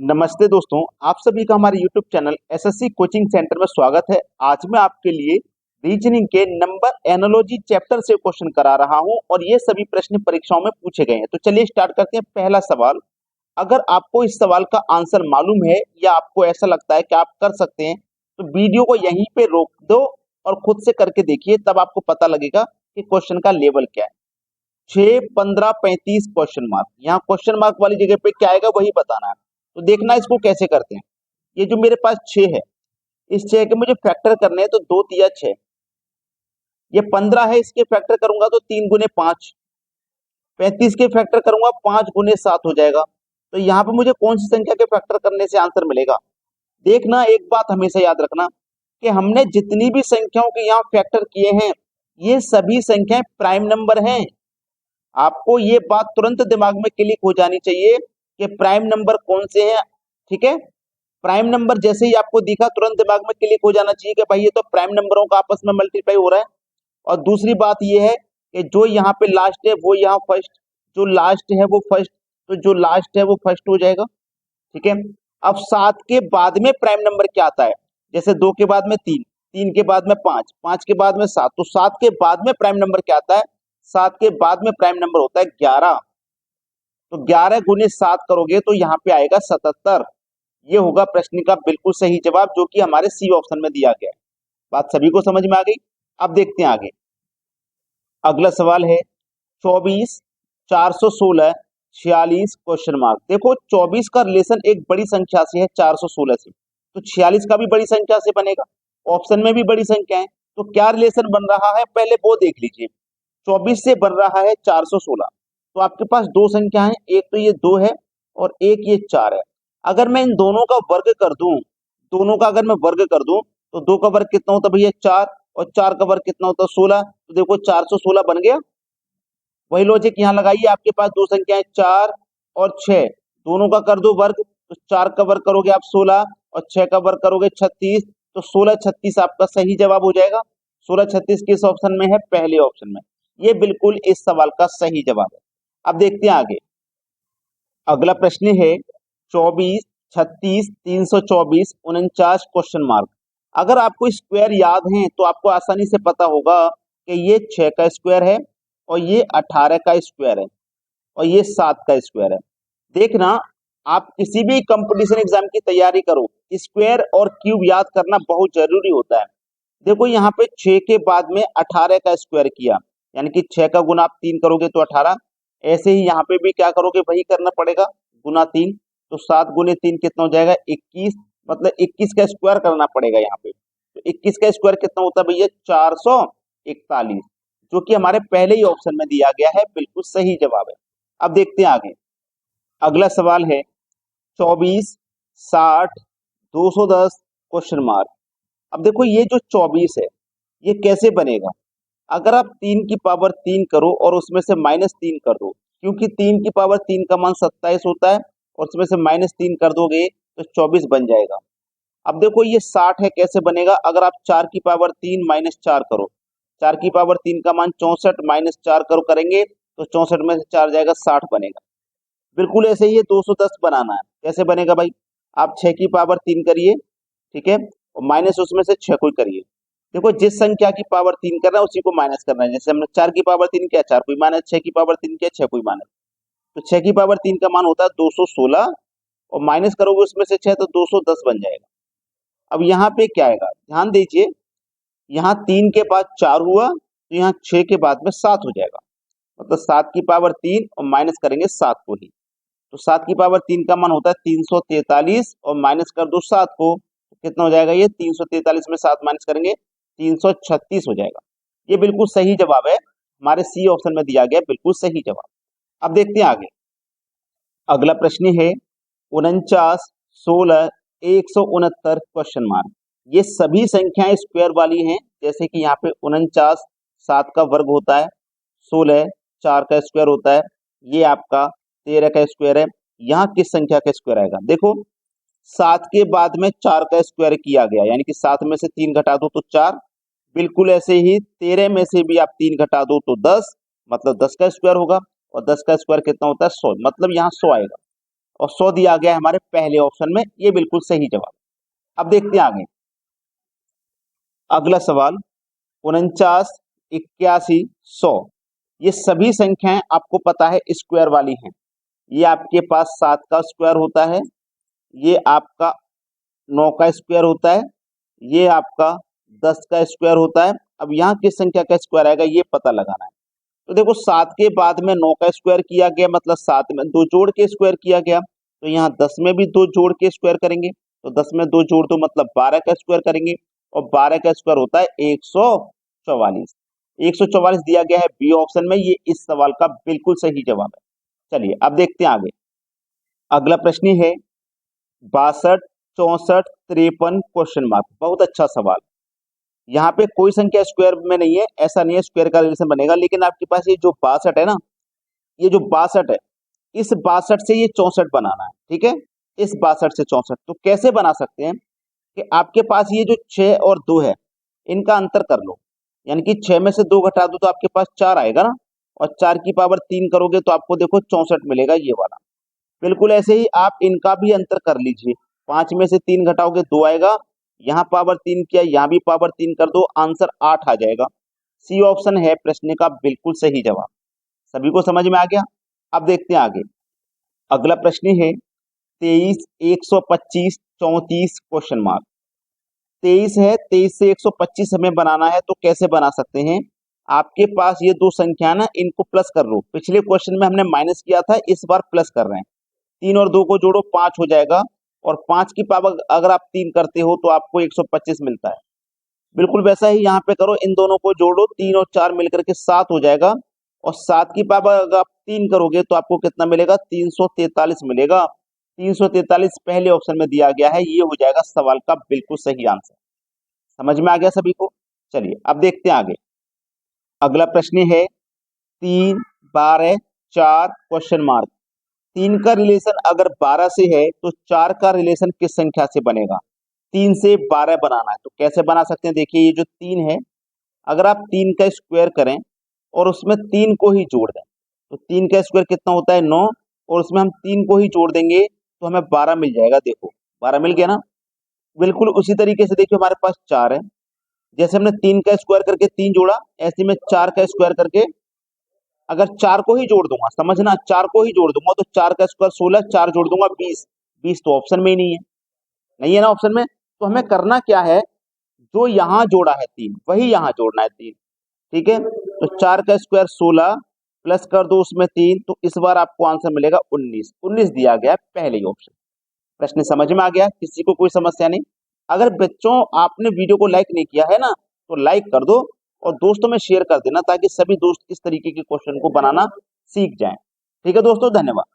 नमस्ते दोस्तों, आप सभी का हमारे YouTube channel SSC coaching centre में स्वागत है। आज मैं आपके लिए रीजनिंग के नंबर एनालॉजी चैप्टर से क्वेश्चन करा रहा हूं और ये सभी प्रश्न परीक्षाओं में पूछे गए हैं। तो चलिए स्टार्ट करते हैं। पहला सवाल, अगर आपको इस सवाल का आंसर मालूम है या आपको ऐसा लगता है कि आप कर सकते हैं तो वीडियो को यहीं पे रोक दो और खुद से करके देखिए, तब आपको पता लगेगा कि क्वेश्चन का लेवल क्या है। 6, 15, 35 क्वेश्चन मार्क, यहाँ क्वेश्चन मार्क वाली जगह पे क्या आएगा वही बताना है। तो देखना इसको कैसे करते हैं। ये जो मेरे पास 6 है, इस 6 के मुझे फैक्टर करने हैं तो 2 तिया 6। ये 15 है, इसके फैक्टर करूंगा तो 3 गुने 5। 35 के फैक्टर करूंगा 5 गुने 7 हो जाएगा। तो यहाँ पे मुझे कौन सी संख्या के फैक्टर करने से आंसर मिलेगा। देखना, एक बात हमेशा याद रखना कि हमने जितनी भी संख्याओं के यहाँ फैक्टर किए हैं, ये सभी संख्याएं प्राइम नंबर हैं। आपको ये बात तुरंत दिमाग में क्लिक हो जानी चाहिए कि प्राइम नंबर कौन से हैं। ठीक है, प्राइम नंबर जैसे ही आपको दिखा तुरंत दिमाग में क्लिक हो जाना चाहिए कि भाई ये तो प्राइम नंबरों का आपस में मल्टीप्लाई हो रहा है। और दूसरी बात ये है कि जो यहाँ पे लास्ट है वो यहाँ फर्स्ट, जो लास्ट है वो फर्स्ट, तो जो लास्ट है वो फर्स्ट हो जाएगा। ठीक है, अब 7 के बाद में प्राइम नंबर क्या आता है, जैसे 2 के बाद में 3, 3 के बाद में 5, 5 के बाद में 7, तो 7 के बाद में प्राइम नंबर क्या आता है, 7 के बाद में प्राइम नंबर होता है 11। तो 11 गुने 7 करोगे तो यहाँ पे आएगा 77। ये होगा प्रश्न का बिल्कुल सही जवाब, जो कि हमारे सी ऑप्शन में दिया गया है। बात सभी को समझ में आ गई। अब देखते हैं आगे। अगला सवाल है 24, 416, 46 क्वेश्चन मार्क। देखो 24 का रिलेशन एक बड़ी संख्या से है 416 से, तो 46 का भी बड़ी संख्या से बनेगा। ऑप्शन में भी बड़ी संख्या है, तो क्या रिलेशन बन रहा है पहले वो देख लीजिए। 24 से बन रहा है 416, तो आपके पास दो संख्या है, एक तो ये 2 है और एक ये 4 है। अगर मैं इन दोनों का वर्ग कर दूं, दोनों का अगर मैं वर्ग कर दूं तो 2 का वर्ग कितना होता है भैया 4, और 4 का वर्ग कितना होता है 16। तो देखो 416 बन गया। वही लॉजिक यहाँ लगाइए, आपके पास दो संख्याएं 4 और 6, दोनों का कर दो वर्ग, तो 4 का वर्ग करोगे आप 16 और 6 का वर्ग करोगे 36, तो 16 36 आपका सही जवाब हो जाएगा। 16 36 किस ऑप्शन में है, पहले ऑप्शन में। ये बिल्कुल इस सवाल का सही जवाब है। अब देखते हैं आगे। अगला प्रश्न है 24, 36, 324, 49 क्वेश्चन मार्क। अगर आपको स्क्वायर याद है तो आपको आसानी से पता होगा कि ये 6 का स्क्वायर है और ये 18 का स्क्वायर है और ये 7 का स्क्वायर है। देखना, आप किसी भी कंपटीशन एग्जाम की तैयारी करो, स्क्वायर और क्यूब याद करना बहुत जरूरी होता है। देखो यहाँ पे 6 के बाद में 18 का स्क्वायर किया, यानी कि 6 का गुना आप 3 करोगे तो 18। ऐसे ही यहाँ पे भी क्या करोगे, वही करना पड़ेगा, गुना 3। तो 7 गुने 3 कितना हो जाएगा 21, मतलब 21 का स्क्वायर करना पड़ेगा यहाँ पे। तो 21 का स्क्वायर कितना होता है भैया 441, जो कि हमारे पहले ही ऑप्शन में दिया गया है, बिल्कुल सही जवाब है। अब देखते हैं आगे। अगला सवाल है 24, 60, 210 क्वेश्चन मार्क। अब देखो ये जो 24 है ये कैसे बनेगा। अगर आप 3 की पावर 3 करो और उसमें से -3 कर दो, क्योंकि 3 की पावर 3 का मान 27 होता है और उसमें से -3 कर दोगे तो 24 बन जाएगा। अब देखो ये 60 है, कैसे बनेगा, अगर आप 4 की पावर 3 -4 करो, 4 की पावर 3 का मान 64 -4 करो करेंगे तो 64 में से 4 जाएगा 60 बनेगा। बिल्कुल ऐसे ही ये 210 बनाना है, कैसे बनेगा भाई, आप 6 की पावर 3 करिए, ठीक है, और माइनस उसमें से 6 को ही करिए। देखो जिस संख्या की पावर 3 कर रहा है उसी को माइनस करना है। जैसे हमने 4 की पावर 3 किया 4 को ही माइनस, 6 की पावर 3 किया 6 को ही माइनस। तो 6 की पावर 3 का मान होता है 216 और माइनस करोगे उसमें से 6 तो 210 बन जाएगा। अब यहाँ पे क्या आएगा, ध्यान दीजिए, यहाँ 3 के बाद 4 हुआ तो यहाँ 6 के बाद में 7 हो जाएगा, मतलब 7 की पावर 3 और माइनस करेंगे 7 को ही। तो 7 की पावर 3 का मान होता है 343 और माइनस कर दो 7 को, तो कितना हो जाएगा, ये 343 में 7 माइनस करेंगे 336 हो जाएगा। ये बिल्कुल सही जवाब है, हमारे सी ऑप्शन में दिया गया बिल्कुल सही जवाब। अब देखते हैं आगे। अगला प्रश्न है 49, 16, 169 क्वेश्चन मार्क। ये सभी संख्याएं स्क्वायर वाली हैं, जैसे कि यहाँ पे 49 7 का वर्ग होता है, 16 4 का स्क्वायर होता है, ये आपका 13 का स्क्वायर है। यहाँ किस संख्या का स्क्वायर आएगा, देखो 7 के बाद में 4 का स्क्वायर किया गया, यानी कि 7 में से 3 घटा दो तो 4। बिल्कुल ऐसे ही 13 में से भी आप 3 घटा दो तो 10, मतलब 10 का स्क्वायर होगा, और 10 का स्क्वायर कितना होता है 100, मतलब यहाँ 100 आएगा। और 100 दिया गया है हमारे पहले ऑप्शन में, ये बिल्कुल सही जवाब। अब देखते हैं आगे अगला सवाल। 49, 81, 100 ये सभी संख्याएं आपको पता है स्क्वायर वाली हैं। ये आपके पास 7 का स्क्वायर होता है, ये आपका 9 का स्क्वायर होता है, ये आपका 10 का स्क्वायर होता है। अब यहाँ किस संख्या का स्क्वायर आएगा ये पता लगाना है। तो देखो 7 के बाद में 9 का स्क्वायर किया गया, मतलब 7 में 2 जोड़ के स्क्वायर किया गया, तो यहाँ 10 में भी 2 जोड़ के स्क्वायर करेंगे, तो 10 में 2 जोड़ दो मतलब 12 का स्क्वायर करेंगे, और 12 का स्क्वायर होता है 144। 144 दिया गया है बी ऑप्शन में, ये इस सवाल का बिल्कुल सही जवाब है। चलिए अब देखते हैं आगे। अगला प्रश्न है 62, 64, 53 क्वेश्चन मार्क। बहुत अच्छा सवाल। यहाँ पे कोई संख्या स्क्वायर में नहीं है, ऐसा नहीं है स्क्वायर का रिलेशन बनेगा, लेकिन आपके पास ये जो 62 है ना, ये जो 62 है, इस 62 से ये 64 बनाना है, ठीक है। इस 62 से 64 तो कैसे बना सकते हैं कि आपके पास ये जो 6 और 2 है, इनका अंतर कर लो, यानी कि 6 में से 2 घटा दो तो आपके पास 4 आएगा ना, और 4 की पावर 3 करोगे तो आपको देखो 64 मिलेगा, ये वाला। बिल्कुल ऐसे ही आप इनका भी अंतर कर लीजिए। 5 में से 3 घटाओगे 2 आएगा, यहाँ पावर 3 किया, यहाँ भी पावर 3 कर दो, आंसर 8 आ जाएगा। सी ऑप्शन है प्रश्न का बिल्कुल सही जवाब। सभी को समझ में आ गया। अब देखते हैं आगे। अगला प्रश्न है 23, 125, 34 क्वेश्चन मार्क। 23 है, 23 से 125 हमें बनाना है, तो कैसे बना सकते हैं। आपके पास ये दो संख्या ना, इनको प्लस कर लो। पिछले क्वेश्चन में हमने माइनस किया था, इस बार प्लस कर रहे हैं। 3 और 2 को जोड़ो 5 हो जाएगा, और 5 की पावर अगर आप 3 करते हो तो आपको 125 मिलता है। बिल्कुल वैसा ही यहाँ पे करो, इन दोनों को जोड़ो, 3 और 4 मिलकर के 7 हो जाएगा, और 7 की पावर अगर आप 3 करोगे तो आपको कितना मिलेगा, 343 मिलेगा। 343 पहले ऑप्शन में दिया गया है, ये हो जाएगा सवाल का बिल्कुल सही आंसर। समझ में आ गया सभी को। चलिए अब देखते हैं आगे। अगला प्रश्न है 3, 12, 4 क्वेश्चन मार्क। 3 का रिलेशन अगर 12 से है तो 4 का रिलेशन किस संख्या से बनेगा। 3 से 12 बनाना है, तो कैसे बना सकते हैं। देखिए ये जो 3 है, अगर आप 3 का स्क्वायर करें और उसमें 3 को ही जोड़ दें, तो 3 का स्क्वायर कितना होता है 9, और उसमें हम 3 को ही जोड़ देंगे तो हमें 12 मिल जाएगा। देखो 12 मिल गया ना। बिल्कुल उसी तरीके से देखिए हमारे पास 4 है, जैसे हमने 3 का स्क्वायर करके 3 जोड़ा, ऐसे में 4 का स्क्वायर करके अगर 4 को ही जोड़ दूंगा, समझना 4 को ही जोड़ दूंगा, तो 4 का स्क्वायर 16, 4 जोड़ दूंगा 20। 20 तो ऑप्शन में ही नहीं है, नहीं है ना ऑप्शन में। तो हमें करना क्या है, जो यहाँ जोड़ा है 3 वही यहाँ जोड़ना है 3, ठीक है। तो 4 का स्क्वायर 16 प्लस कर दो उसमें 3, तो इस बार आपको आंसर मिलेगा 19। 19 दिया गया है पहले ही ऑप्शन। प्रश्न समझ में आ गया, किसी को कोई समस्या नहीं। अगर बच्चों आपने वीडियो को लाइक नहीं किया है ना, तो लाइक कर दो और दोस्तों में शेयर कर देना, ताकि सभी दोस्त इस तरीके के क्वेश्चन को बनाना सीख जाएं। ठीक है दोस्तों, धन्यवाद।